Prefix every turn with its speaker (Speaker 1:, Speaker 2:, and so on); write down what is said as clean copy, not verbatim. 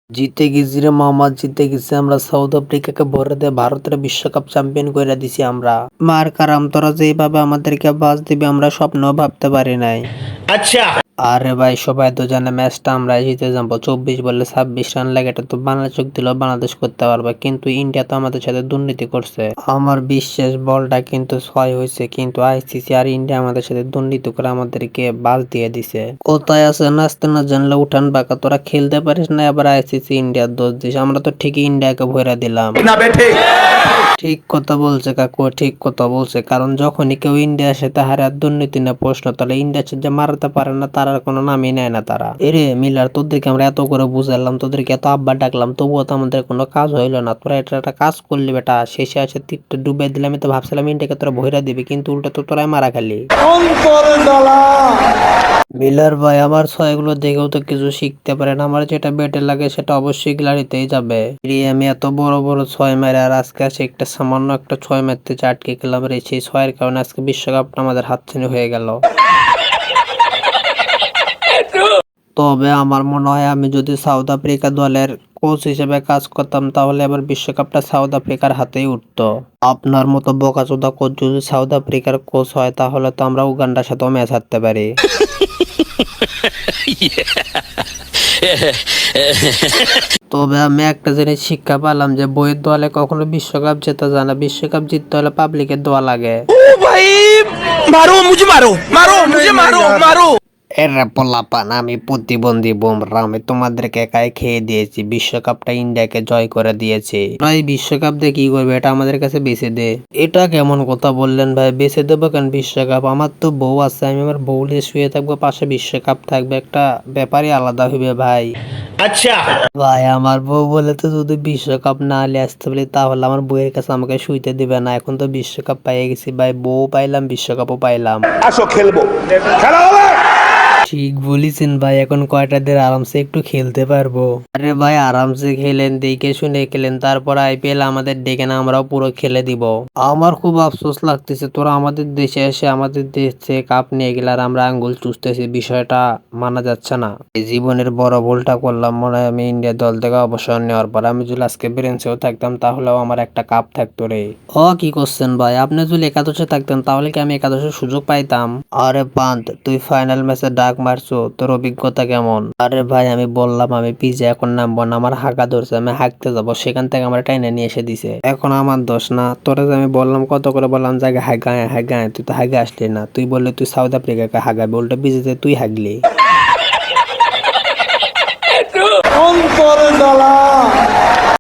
Speaker 1: জিতে গেছি রে মামা, জিতে গেছি আমরা। সাউথ আফ্রিকাকে ভরে দিয়ে ভারতের বিশ্বকাপ চ্যাম্পিয়ন করে দিছি আমরা। মার কারাম, তোরা যেভাবে আমাদেরকে বাজ দিবি আমরা স্বপ্নও ভাবতে পারি নাই।
Speaker 2: अच्छा।
Speaker 1: আরে ভাই, সবাই তো জানে ম্যাচটা আমরা জিতে যাবো। 24 বলে 26 রান লাগে, এটা তো বাংলা চোখ দিলেও বাংলাদেশ করতে পারবে, কিন্তু ইন্ডিয়া তো আমাদের সাথে দুর্নীতি করছে। আমার বিশ্বাস বলটা কিন্তু 6 হয়েছে, কিন্তু আইসিসি আর ইন্ডিয়া আমাদের সাথে দুর্নীতি করে আমাদেরকে বাদ দিয়ে দিছে। কোথায় আছে নাচতে না জানলে উঠান বাঁকা, তোরা খেলতে পারিস না, আবার আইসিসি ইন্ডিয়ার দোষ দিস। আমরা তো ঠিকই ইন্ডিয়াকে ভরে দিলাম।
Speaker 2: ना बैठे।
Speaker 1: ঠিক কথা বলছে কাকু, ঠিক কথা বলছে। কারণ যখনই কেউ ইন্ডিয়ার সাথে হারে আর দুর্নীতি নিয়ে প্রশ্ন, তাহলে ইন্ডিয়ার সাথে যে মারাতে পারে না তার আর কোনো নামই নেয় না তারা। এরে মিলার, তোদেরকে আমরা এত করে বুঝালাম, তোদেরকে এত আব্বা ডাকলাম, তবুও তো আমাদের কোনো কাজ হইলো না। তোরা এটা একটা কাজ করলি বেটা, শেষে আসে তীরটা ডুবে দিলাম। আমি তো ভাবছিলাম ইন্ডিয়াকে তোরা ভইরা দিবি, কিন্তু উল্টা তো তোরাই মারা খালি। মিলার ভাই, আমার ছয়গুলো দেখেও তো কিছু শিখতে পারেন। আমার যেটা বেটে লাগে সেটা অবশ্যই গ্যালারিতেই যাবে। আমি এত বড় বড় ছয় মেরে আর আজকে আসে একটা সামান্য একটা ছয় মারতে আটকে গেলাম রে। সেই ছয়ের কারণে আজকে বিশ্বকাপটা আমাদের হাতছানি হয়ে গেল। তবে আমার মনে হয় আমি যদি সাউথ আফ্রিকা দলের কোচ হিসেবে কাজ করতাম তাহলে আবার বিশ্বকাপটা সাউথ আফ্রিকার হাতেই উঠতো। আপনার মতো বোকাচোদা কোচ যদি সাউথ আফ্রিকার কোচ হয় তাহলে তো আমরা উগান্ডার সাথেও ম্যাচ হারতে পারি। তবে আমি একটা জিনিস শিক্ষা পেলাম যে বইয়ের দলে কখনো বিশ্বকাপ জেতা যায় না। বিশ্বকাপ জিততে হলে পাবলিকের দোয়া লাগে।
Speaker 2: ओ भाई, मारो मुझे, मारो मारो मुझे, मारो मारो।
Speaker 1: এরে পোলাপান, আমি প্রতিবন্ধী বুমরা, আমি তোমাদেরকে একাই খেয়ে দিয়েছি। বিশ্বকাপটা ইন্ডিয়াকে জয় করে দিয়েছি। ভাই বিশ্বকাপ দিয়ে কি করবে, এটা আমাদের কাছে বেঁচে দে। এটা কেমন কথা বললেন ভাই? বেঁচে দেবো কেন বিশ্বকাপ? আমার তো বউ আছে, আমি আমার বউ নিয়ে শুয়ে থাকবো, পাশে বিশ্বকাপ থাকবে, একটা ব্যাপারই আলাদা হইবে ভাই।
Speaker 2: अच्छा।
Speaker 1: ভাই আমার বউ বলে তো যদি বিশ্বকাপ না নিয়ে আসতে বলি তাহলে আমার বউয়ের কাছে আমাকে শুইতে দিবে না। এখন তো বিশ্বকাপ পাইয়ে গেছি ভাই, বউ পাইলাম, বিশ্বকাপও পাইলাম।
Speaker 2: আসো খেলবো, খেলা হবে।
Speaker 1: ঠিক বলেছেন ভাই, এখন কয়টা দিন আরামসে একটু খেলতে পারবো। আরে ভাই আরামসে খেলেন, দেখে শুনে খেলেন, তারপর আইপিএল আমাদের ডেকে না, আমরাও পুরো খেলে দিব। আমার খুব আফসোস লাগতেছে তোরা আমাদের দেশে এসে আমাদের দেশ থেকে কাপ নিয়ে গেলে আর আমরা আঙ্গুল চুষতেছি। বিষয়টা মানা যাচ্ছে না। এই জীবনের বড় ভুলটা করলাম মনে হয় আমি ইন্ডিয়া দল থেকে অবসর নেওয়ার পর। আমি যদি আজকে ব্রেঞ্চেও থাকতাম তাহলেও আমার একটা কাপ থাকতো রে। কি করছেন ভাই? আপনি যদি একাদশে থাকতেন তাহলে কি আমি একাদশের সুযোগ পাইতাম? আরে পান্ত, তুই ফাইনাল ম্যাচে ডাক মারছো, তোর অভিজ্ঞতা কেমন? আরে ভাই আমি বললাম আমি পিজে এখন নামবো না, আমার হাঁকা ধরছে, আমি হাঁকতে যাবো, সেখান থেকে আমার টাইনে নিয়ে এসে দিছে। এখন আমার দোষ না? তোরা যে আমি বললাম, কত করে বললাম জায়গা হাগায় হাগায়, তুই তো হাগে আসলি না। তুই বললি তুই সাউথ আফ্রিকাকে হাগাবি, উল্টা পিজেতে তুই হাগলি।